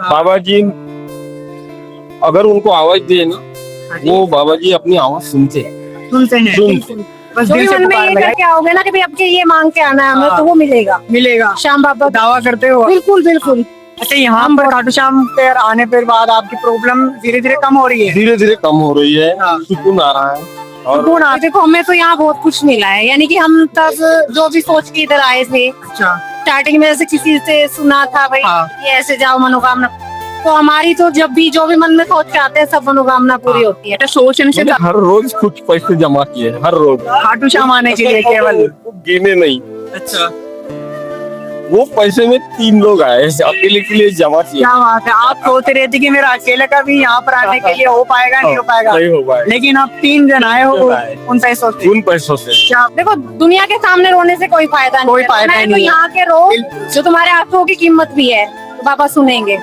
बाबा जी अगर उनको आवाज दे ना, वो बाबा जी अपनी आवाज सुनते हैं। सुनते बस जो दिल भी से मन में पुकार ये लगा करके आओगे ना कि भाई आपके ये मांग के आना है हमें, तो वो मिलेगा। मिलेगा। श्याम बाबा दावा करते हो। बिल्कुल बिल्कुल। अच्छा, यहाँ पर खाटू श्याम पे आने पर बाद आपकी प्रॉब्लम धीरे धीरे कम हो रही है। धीरे धीरे कम हो रही है, हाँ। सुकून आ रहा है। और सुकून आ, देखो हमें तो यहाँ बहुत कुछ मिला है, यानी कि हम तब जो भी सोच के इधर आए थे, अच्छा। स्टार्टिंग में ऐसे किसी से सुना था भाई हाँ। ये ऐसे जाओ मनोकामना, तो हमारी तो जब भी जो भी मन में सोच के आते हैं सब मनोकामना पूरी होती है। अच्छा, सोचने से मैंने हर रोज कुछ पैसे जमा किए, हर रोज खाटू श्याम आने के लिए केवल। गिने नहीं, अच्छा, वो पैसे में 3 लोग आए, अकेले के लिए जमा किए। क्या बात है। आप सोच रहे थे कि मेरा अकेले का भी यहाँ पर आने के लिए हो पाएगा, नहीं हो पाएगा, नहीं हो पाएगा। लेकिन आप 3 जन आए हो उन पैसों से। उन पैसों से क्या देखो दुनिया के सामने रोने से कोई फायदा नहीं कोई है। फायदा मैं तो नहीं है। यहाँ के रो बिल्कुल। जो तुम्हारे आंसुओं की कीमत भी है, तो बाबा सुनेंगे।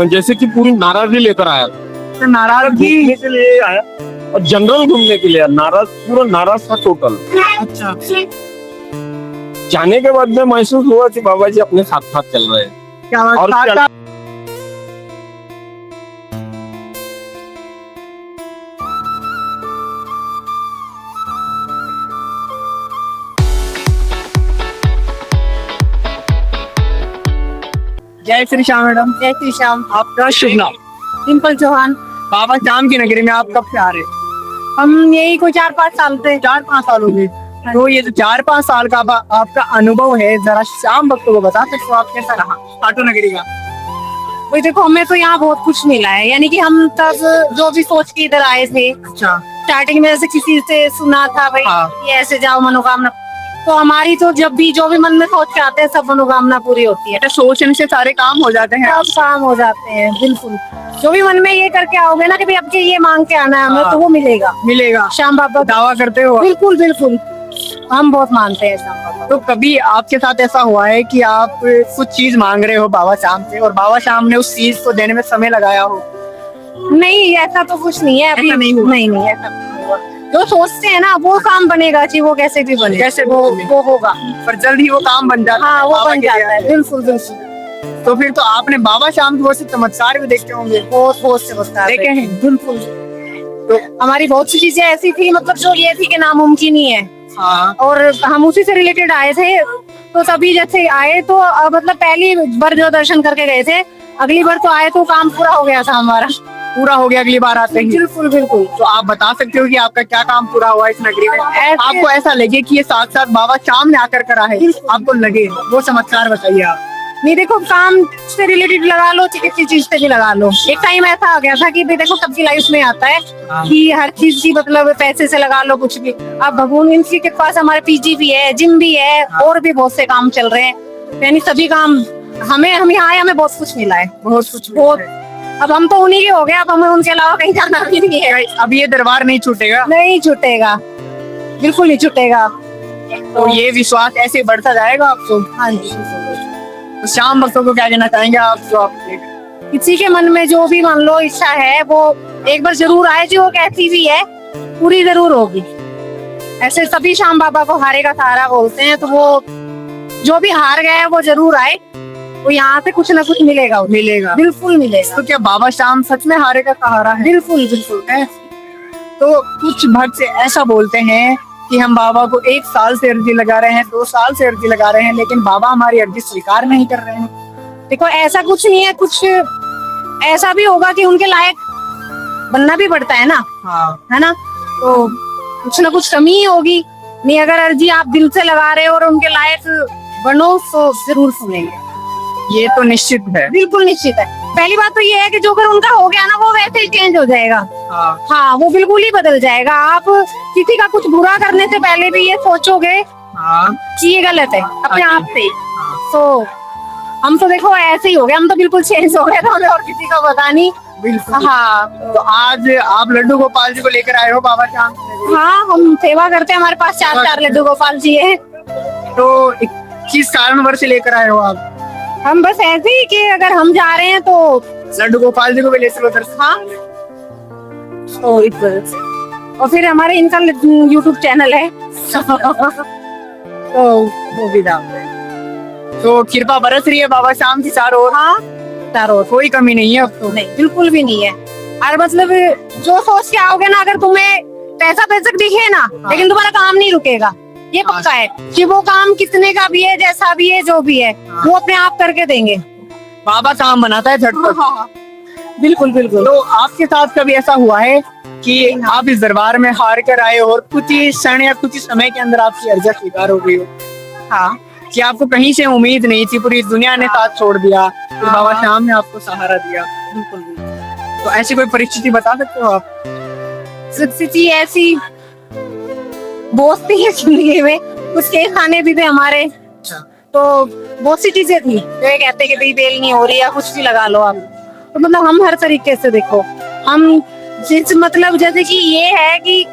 जैसे कि पूरी नाराजगी लेकर आया था, तो नाराजगी। घूमने के लिए आया और जनरल घूमने के लिए आया, नाराज, पूरा नाराज था टोटल। अच्छा, जाने के बाद में महसूस हुआ कि बाबा जी अपने साथ साथ चल रहे हैं। क्या और बात चल- है। जय श्री श्याम मैडम। जय श्री श्याम। आपका शुभ नाम? डिम्पल चौहान। बाबा श्याम की नगरी में आप कब से आ रहे हैं? हम यही कोई 4-5 साल से। 4-5 साल हो गए। तो ये जो 4-5 साल का आपका अनुभव है, जरा श्याम भक्तों को बता सकते हो आप कैसा रहा खाटू नगरी का? वही देखो हमें तो यहाँ बहुत कुछ मिला है, यानी कि हम तब जो भी सोच के इधर आए थे, अच्छा। स्टार्टिंग में ऐसे किसी से सुना था भाई हाँ। ये ऐसे जाओ मनोकामना, तो हमारी तो जब भी जो भी मन में सोच के आते हैं सब मनोकामना पूरी होती है। अच्छा, सोचने से सारे काम हो जाते हैं। सब काम हो जाते हैं, बिल्कुल। जो भी मन में ये करके आओगे ना कि भाई आपके ये मांग के आना है हमें, हाँ। तो वो मिलेगा। मिलेगा। श्याम बाबा दावा करते हो। बिल्कुल बिल्कुल, हम बहुत मानते हैं श्याम बाबा। तो कभी आपके साथ ऐसा हुआ है कि आप कुछ चीज मांग रहे हो बाबा श्याम से और बाबा श्याम ने उस चीज को देने में समय लगाया हो? नहीं, ऐसा तो कुछ नहीं है अभी। ऐसा नहीं हुआ? नहीं ऐसा नहीं हुआ। जो सोचते हैं ना वो काम बनेगा, चाहे वो कैसे भी बने, कैसे भी वो बने। वो होगा। पर जल्द ही वो काम बन जाता हाँ, है वो बाबा बन के जाता है, दया बिल्कुल बिल्कुल। से। तो फिर तो आपने बाबा श्याम की ओर से चमत्कार भी देखते होंगे। बहुत बहुत चमत्कार देखे हैं? बिल्कुल। तो हमारी बहुत सी चीजें ऐसी थी, मतलब जो ये थी कि नामुमकिन ही है, हाँ, और हम उसी से रिलेटेड आए थे। तो तभी जैसे आए तो मतलब पहली बार जो दर्शन करके गए थे, अगली बार तो आए तो काम पूरा हो गया था हमारा। पूरा हो गया अगली बार आते ही। बिल्कुल बिल्कुल। तो आप बता सकते हो कि आपका क्या काम पूरा हुआ इस नगरी में? ऐसे- आपको ऐसा लगे कि ये साक्षात बाबा श्याम ने आकर करा है, आपको लगे वो चमत्कार बताइए आप। नहीं देखो, काम से रिलेटेड लगा लो, किसी चीज से भी लगा लो। एक टाइम ऐसा आ गया था कि भाई देखो सबकी लाइफ में आता है कि हर चीज की मतलब पैसे से लगा लो कुछ भी। अब भगवान इनकी के पास हमारे पीजी भी है, जिम भी है, और भी बहुत से काम चल रहे हैं, यानी सभी काम हमें हम यहाँ आए, हमें बहुत कुछ मिला है, बहुत कुछ बहुत। अब हम तो उन्हीं के हो गए, अब हमें उनके अलावा कहीं जाना भी नहीं है। अब ये दरबार नहीं छूटेगा। नहीं छूटेगा, बिल्कुल नहीं छूटेगा। तो ये विश्वास ऐसे बढ़ता जाएगा आपको। हाँ जी। तो श्याम भक्तों को क्या कहना चाहेंगे आप जो आप देख रहे हैं? किसी के मन में जो भी मान लो इच्छा है वो एक बार जरूर आए, जो वो कैसी भी है पूरी जरूर होगी। ऐसे सभी श्याम बाबा को हारे का सहारा बोलते हैं, तो वो जो भी हार गए हैं वो जरूर आए, वो यहाँ से कुछ ना कुछ मिलेगा उन्हें। मिलेगा। बिल्कुल मिलेगा। तो क्या बाबा श्याम सच में हारे का सहारा है? बिल्कुल बिल्कुल। तो कुछ भक्त ऐसा बोलते हैं कि हम बाबा को 1 साल से अर्जी लगा रहे हैं, 2 साल से अर्जी लगा रहे हैं, लेकिन बाबा हमारी अर्जी स्वीकार नहीं कर रहे हैं। देखो ऐसा कुछ नहीं है, कुछ ऐसा भी होगा कि उनके लायक बनना भी पड़ता है ना, हाँ। है ना, तो कुछ ना कुछ कमी ही होगी। नहीं, अगर अर्जी आप दिल से लगा रहे हो और उनके लायक बनो तो जरूर सुनेंगे। ये तो निश्चित है। बिल्कुल निश्चित है। पहली बात तो ये है कि जो अगर उनका हो गया ना वो वैसे ही चेंज हो जाएगा। हाँ। हाँ, वो बिल्कुल ही बदल जाएगा। आप किसी का कुछ बुरा करने से पहले भी ये सोचोगे हाँ। कि ये गलत है अपने अच्छा। आप से, हाँ। तो हम तो देखो ऐसे ही हो गए, हम तो बिल्कुल चेंज हो गए, तो हमें और किसी का पता नहीं। बिल्कुल। हाँ तो आज आप लड्डू गोपाल जी को लेकर आए हो बाबा श्याम की नगरी। हाँ, हम सेवा करते हैं, हमारे पास 4 लड्डू गोपाल जी है। तो किस कारणवश से लेकर आए हो आप? हम बस ऐसे ही कि अगर हम जा रहे हैं तो लड्डू गोपाल जी को भी ले चलो दर्शन। हाँ, तो इस वजह से। और फिर हमारे इनका YouTube चैनल है तो वो भी डाल रहे हैं। तो कृपा बरस रही है बाबा श्याम की चारों ओर। हाँ, चारों ओर। कोई कमी नहीं है अब तो। नहीं, बिल्कुल भी नहीं है। और मतलब जो सोच के आओगे ना, अगर तुम्हें पैसा पैसा दिखे ना, लेकिन तुम्हारा काम नहीं रुकेगा, ये पक्का है कि वो काम कितने का भी है, जैसा भी है, जो भी है, वो अपने आप करके देंगे। बाबा काम बनाता है झटपट। बिल्कुल बिल्कुल। तो आपके साथ कभी ऐसा हुआ है कि आप इस दरबार में हार कर आए हो और कुछ ही क्षण या कुछ ही समय के अंदर आपकी अर्जा स्वीकार हो गई हो? हाँ, कि आपको कहीं से उम्मीद नहीं थी, पूरी दुनिया ने साथ छोड़ दिया, फिर बाबा श्याम ने आपको सहारा दिया। बिल्कुल बिल्कुल। तो ऐसी कोई परिस्थिति बता सकते हो आप? स्थिति ऐसी बहुत सी है जिंदगी में, कुछ के खाने भी थे हमारे, तो बहुत सी चीजें थी जो ये कहते कि भाई बेल नहीं हो रही या कुछ भी लगा लो आप। तो मतलब हम हर तरीके से देखो, हम जिस मतलब जैसे कि ये है कि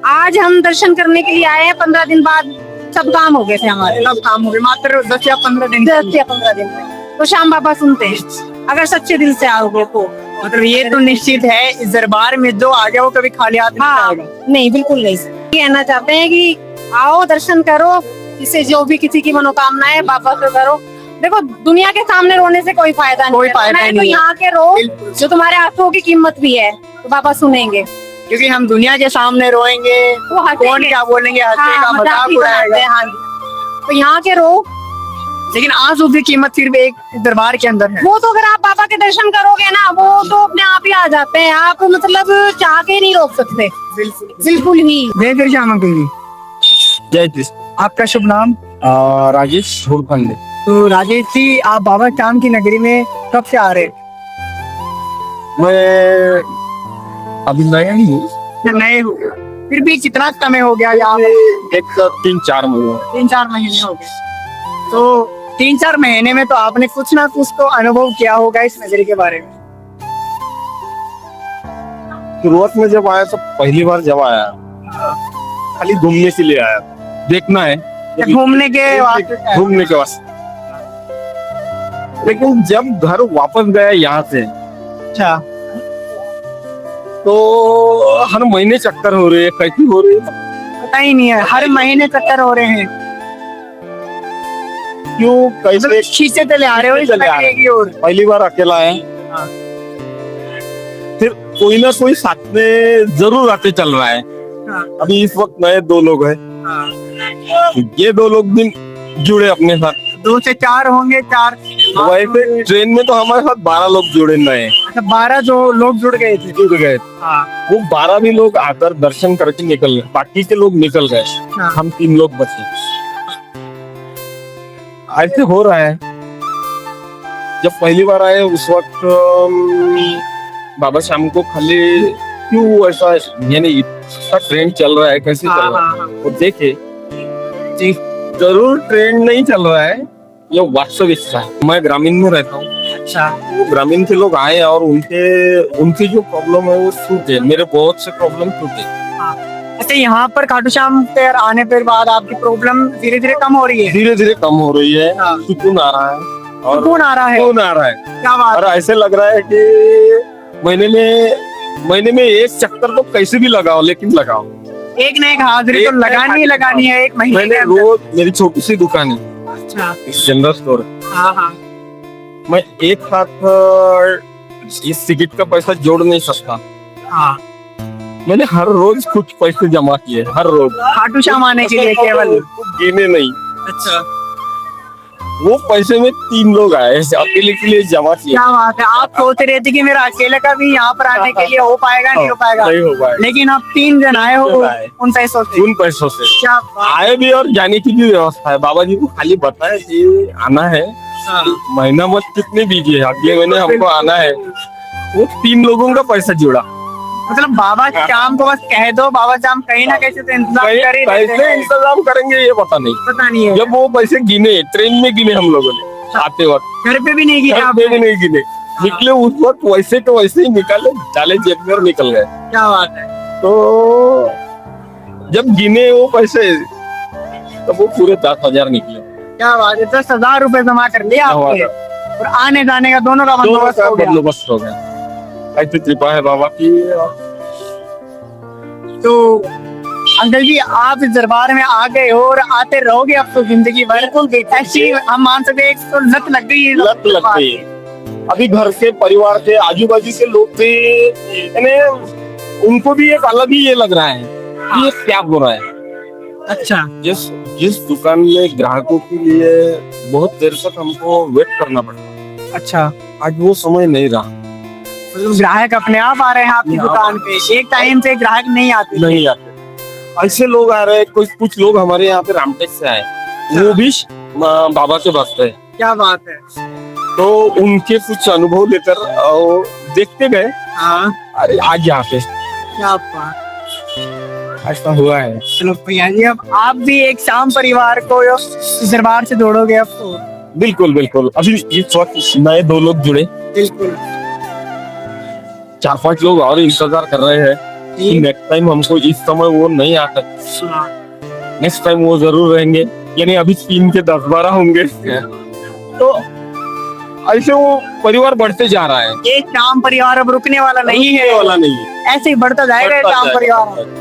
आज हम दर्शन करने के लिए आए हैं, 15 दिन बाद सब काम हो गए थे हमारे। सब काम हो गए मात्र 10 या 15 दिन। 10 या 15 दिन में तो श्याम बाबा सुनते हैं, अगर सच्चे दिल से आओगे तो। मतलब ये तो निश्चित है, इस दरबार में जो आ गया वो कभी खाली हाथ नहीं हाँ, आएगा। नहीं बिल्कुल नहीं। ये कहना चाहते हैं कि आओ दर्शन करो, इससे जो भी किसी की मनोकामना है बाबा से करो। देखो, दुनिया के सामने रोने से कोई फायदा नहीं, कोई फायदा है, नहीं तो है। यहाँ के रो, बिल्कुल। जो तुम्हारे आंसुओं की कीमत भी है, तो बाबा सुनेंगे। क्योंकि हम दुनिया के सामने रोएंगे, वो हंसेंगे। कौन क्या बोलेंगे, हंसेगा, हाँ, मजाक मजाक ही बनाते उड़ाएगा। हैं, हाँ जी। तो यहाँ के रो, लेकिन आंसू की कीमत सिर्फ एक दरबार के अंदर है। वो तो अगर आप बाबा के दर्शन करोगे ना, वो तो अपने आप ही आ जाते हैं, आप मतलब चाह के नहीं रोक सकते, बिल्कुल ही। जय श्री श्याम अंकल जी। जय कृष्ण। आपका शुभ नाम? राजेश धूलखंडे। तो राजेश जी, आप बाबा श्याम की नगरी में कब से आ रहे हैं? मैं अभी नया ही हूँ, या नए हो? फिर भी कितना समय हो गया यहाँ पे? एक 3-4 महीने। 3-4 महीने हो गए। तो 3-4 महीने में तो आपने कुछ ना कुछ तो अनुभव किया होगा इस नगरी के बारे में। शुरुआत में जब आया तो पहली बार जब आया खाली घूमने के लिए आया, देखना है घूमने के वास्ते। घूमने के वास्ते। लेकिन जब घर वापस गया यहाँ से, अच्छा, तो हर महीने चक्कर हो रहे हैं, कैसी हो रही है पता ही नहीं है, हर महीने चक्कर हो रहे हैं। क्यों, कैसे? खींचे चले आ रहे हो इस चले आ नगरी रहे। की ओर। पहली बार अकेला आया, हाँ। फिर कोई ना कोई साथ में जरूर आते चल रहा है। हाँ। अभी इस वक्त नए 2 लोग हैं, ये 2 लोग भी जुड़े अपने साथ। 2 से 4 होंगे, 4। वैसे ट्रेन में तो हमारे साथ 12 लोग जुड़े नए, अच्छा, 12 जो लोग जुड़ गए थे। जुड़ गए। हाँ। वो 12 भी लोग आकर दर्शन करके निकल गए, बाकी के लोग निकल गए, हाँ। हम 3 लोग बचे। ऐसे हो रहा है। जब पहली बार आए उस वक्त बाबा श्याम को खाली क्यों ऐसा, यानी इतना ट्रेंड चल रहा है, कैसे चल रहा है वो देखे। जी, जरूर ट्रेंड नहीं चल रहा है, ये वास्तविकता है। मैं ग्रामीण में रहता हूँ। अच्छा, वो ग्रामीण के लोग आए और उनकी जो प्रॉब्लम है वो छूटे, मेरे बहुत से प्रॉब्लम छूटे। अच्छा, यहाँ पर खाटू श्याम पर आने पर बाद आपकी प्रॉब्लम धीरे धीरे कम हो रही है? धीरे धीरे कम हो रही है, हाँ। सुकून आ रहा है। और कौन आ रहा है? सुकून आ रहा है, क्या बात और ऐसे लग रहा है कि महीने में एक चक्कर तो कैसे भी लगाओ, लेकिन लगाओ। है? एक ना एक हाजिरी तो एक ना एक लगानी ही हाजिरी लगानी है एक महीने मैंने के अंदर। रोज, मेरी छोटी सी दुकान है, अच्छा, जनरल स्टोर, हाँ हाँ। मैं एक साथ इस टिकट का पैसा जोड़ नहीं सकता। हाँ, मैंने हर रोज कुछ पैसे जमा किए, हर रोज, खाटू श्याम आने के लिए केवल। गिने नहीं। अच्छा, वो पैसे में 3 लोग आए, अकेले के लिए जमा किए। क्या बात है। आप सोच रहे थे कि मेरा अकेले का भी यहाँ पर आने के लिए हो पाएगा, नहीं हो पाएगा, नहीं हो पाएगा। लेकिन आप 3 जन आए हो तीन जन आए। उन पैसों से। उन पैसों से क्या बात आए भी, और जाने की भी व्यवस्था है। बाबा जी को खाली बताया कि आना है, है। महीना मत कितने दीजिए, अगले महीने हमको आना है। वो 3 लोगों का पैसा जुड़ा। मतलब बाबा श्याम को बस कह दो, बाबा श्याम कहीं ना कैसे तो इंतजाम कर ही देते कैसे हैं। इंतजाम करेंगे ये पता नहीं। पता नहीं है। जब वो पैसे गिने, ट्रेन में गिने हम लोगों ने आते वक्त, घर पे भी नहीं गिरा घर आपने? पे भी नहीं गिने, निकले उस वक्त वैसे तो वैसे ही निकाले, डाले जेब में और निकल गए। क्या बात है। तो जब गिने वो पैसे, तब वो पूरे 10,000 निकले। क्या बात है। 10,000 रुपए जमा कर लिया आपने, और आने जाने का दोनों का दोनों बंदोबस्त का हो गया। बंदोबस्त हो गया। ऐसी कृपा है बाबा की। तो अंकल जी, आप इस दरबार में आ गए हो और आते रहोगे अब तो जिंदगी भर। ऐसी हम मान सकते हैं, एक तो लत लग गई है। लत लग गई। अभी घर के परिवार के आजू बाजू के लोग भी यानी उनको भी एक अलग ही ये लग रहा है कि ये क्या हो रहा है। अच्छा। जिस जिस दुकान में ग्राहकों के लिए बहुत देर तक हमको वेट करना पड़ता, अच्छा, आज वो समय नहीं रहा। ग्राहक अपने आप आ रहे हैं आपकी दुकान पे, एक टाइम पे ग्राहक नहीं आते। नहीं आते, ऐसे लोग आ रहे हैं। कुछ लोग हमारे यहाँ पे रामटेक से आए, वो भी बाबा के भक्त है। क्या बात है। तो उनके कुछ अनुभव लेकर और देखते गए। हाँ, अरे आज यहाँ पे क्या बात। ऐसा हुआ है। चलो भैया जी, अब आप भी एक शाम परिवार को इस दरबार से जोड़ोगे अब तो। बिल्कुल बिल्कुल। अभी इस वक्त नए 2 लोग जुड़े, बिल्कुल। 4-5 लोग और इंतजार कर रहे हैं कि नेक्स्ट टाइम हमको इस समय वो नहीं आता, नेक्स्ट टाइम वो जरूर रहेंगे। यानी अभी 3 के 10-12 होंगे। तो ऐसे वो परिवार बढ़ते जा रहा है। ये शाम परिवार अब रुकने वाला नहीं है, वाला नहीं है, ऐसे ही बढ़ता जाएगा ये बढ़ता शाम जाएगा। परिवार।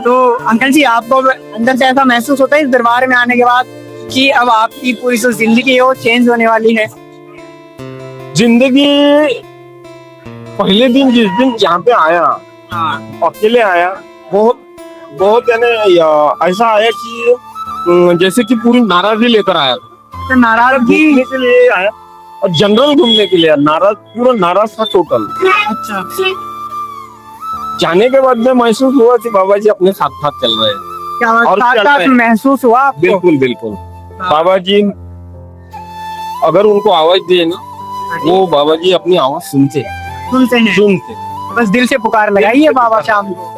तो अंकल जी, आपको अंदर से ऐसा महसूस होता है इस दरबार में आने के बाद कि अब आपकी पूरी जो जिंदगी है वो चेंज होने वाली है? जिंदगी पहले दिन जिस दिन यहाँ पे आया, हाँ, अकेले आया, बहुत बहुत यानी ऐसा आया कि जैसे कि पूरी नाराजगी लेकर आया। तो नाराजगी। घूमने के लिए आया और जनरल घूमने के लिए आया, पूरा नाराज था टोटल। अच्छा। जाने के बाद में महसूस हुआ कि बाबा जी अपने साथ साथ चल रहे हैं। क्या और साथ चल साथ रहे हैं। महसूस हुआ आपको? बिल्कुल बिल्कुल। हाँ। बाबा जी अगर उनको आवाज दिए ना, वो बाबा जी अपनी आवाज सुनते सुनते बस दिल से पुकार लगाई है बाबा शाम को।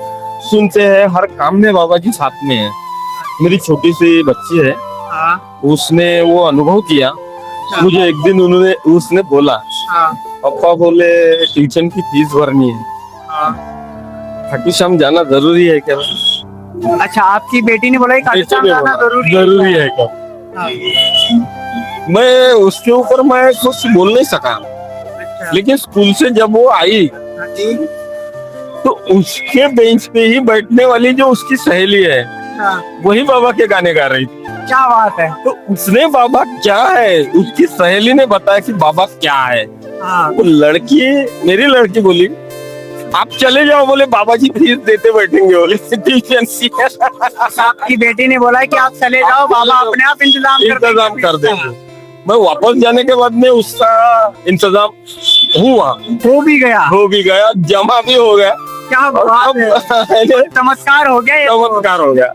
सुनते हैं। हर काम में बाबा जी साथ में है। मेरी छोटी सी बच्ची है, हाँ, उसने वो अनुभव किया। मुझे एक दिन उसने बोला, हाँ, पापा बोले ट्यूशन की फीस भरनी है, हाँ। खाटू श्याम जाना जरूरी है क्या? अच्छा, आपकी बेटी ने बोला कि खाटू श्याम जाना जरूरी है क्या? हाँ। मैं उसके ऊपर मैं कुछ बोल नहीं सका। अच्छा। लेकिन स्कूल से जब वो आई जी। तो उसके बेंच पे ही बैठने वाली जो उसकी सहेली है, हाँ, वही बाबा के गाने गा रही थी। क्या बात है। तो उसने बाबा क्या है, उसकी सहेली ने बताया कि बाबा क्या है। हाँ, वो लड़की, मेरी लड़की बोली आप चले जाओ, बोले बाबा जी फीस देते बैठेंगे, बोले ट्यूशन की। आपकी बेटी ने बोला कि आप चले जाओ, बाबा अपने आप इंतजाम कर देंगे। मैं वापस जाने के बाद में उसका इंतजाम हुआ, हो भी गया, जमा भी हो गया। क्या बात है। चमत्कार हो गया ये। चमत्कार हो गया।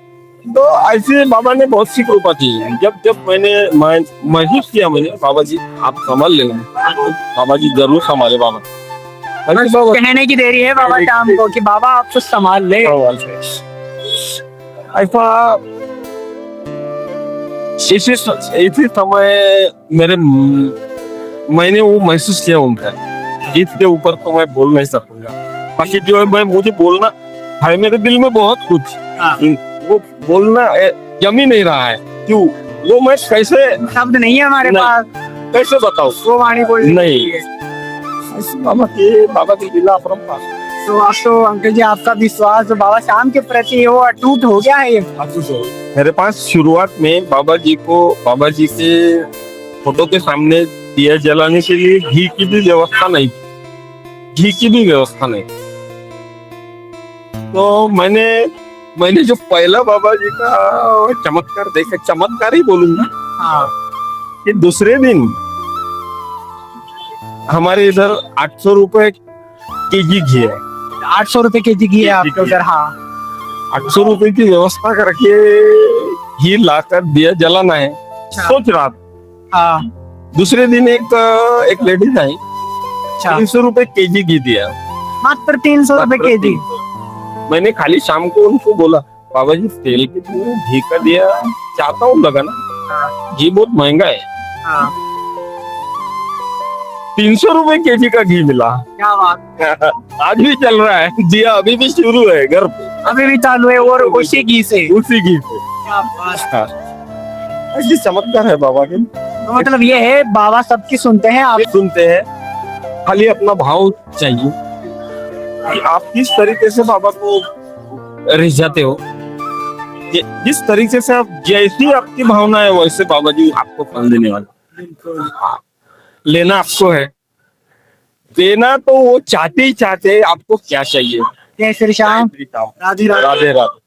तो ऐसे बाबा ने बहुत सी कृपा की। जब मैंने महसूस किया, मैंने बाबा जी आप संभाल लेना, बाबा जी जरूर संभाले। बाबा कहने की देरी है बाबा शाम को कि बाबा आप कुछ संभाल ले। ऐसा इसी समय मैंने वो महसूस किया उनका। इसके ऊपर तो मैं बोल नहीं सकूंगा। बाकी जो है मैं मुझे बोलना है, मेरे दिल में बहुत कुछ, हाँ। वो बोलना जम ही नहीं रहा है। क्यों? वो मैं कैसे शब्द नहीं है हमारे पास, कैसे बताऊं? वो वाणी बोल नहीं। बाबा की लीला अपरंपार। तो आप तो अंकल जी, आपका विश्वास जो बाबा शाम के प्रति वो अटूट हो गया है ये। मेरे पास शुरुआत में बाबा जी के फोटो के सामने दिया जलाने के लिए घी की भी व्यवस्था नहीं थी। तो मैंने जो पहला बाबा जी का चमत्कार देखा, चमत्कार ही बोलूंगा। हाँ, कि दूसरे दिन हमारे इधर 800 रुपए केजी घी है। 800 रुपए केजी घी है आपके उधर? हाँ, 800 रुपए की व्यवस्था करके घी लाकर दिया जलाना है, सोच रहा था। हाँ। दूसरे दिन एक लेडीज आई, 300 रुपए केजी घी दिया, मात्र 300 रुपए केजी। मैंने खाली शाम को उनको बोला, बाबा जी तेल के लिए घी का दिया चाहता हूँ लगाना, घी बहुत महंगा है। हाँ। 300 रुपए केजी का घी मिला। क्या बात। आज भी चल रहा है दिया, अभी भी शुरू है घर पे, अभी भी चालू है और उसी घी से। उसी घी से। क्या बात। ऐसी चमत्कार है बाबा के। तो मतलब ये है, बाबा सबकी सुनते हैं, आप सुनते हैं। खाली अपना भाव चाहिए कि आप किस तरीके से बाबा को रिझाते हो। जिस तरीके से आप, जैसी आपकी भावना है वैसे बाबा जी आपको फल देने वाले। हाँ, लेना आपको है, देना तो वो चाहते ही चाहते हैं, आपको क्या चाहिए? जय श्री श्याम। राधे राधे। राधे राधे।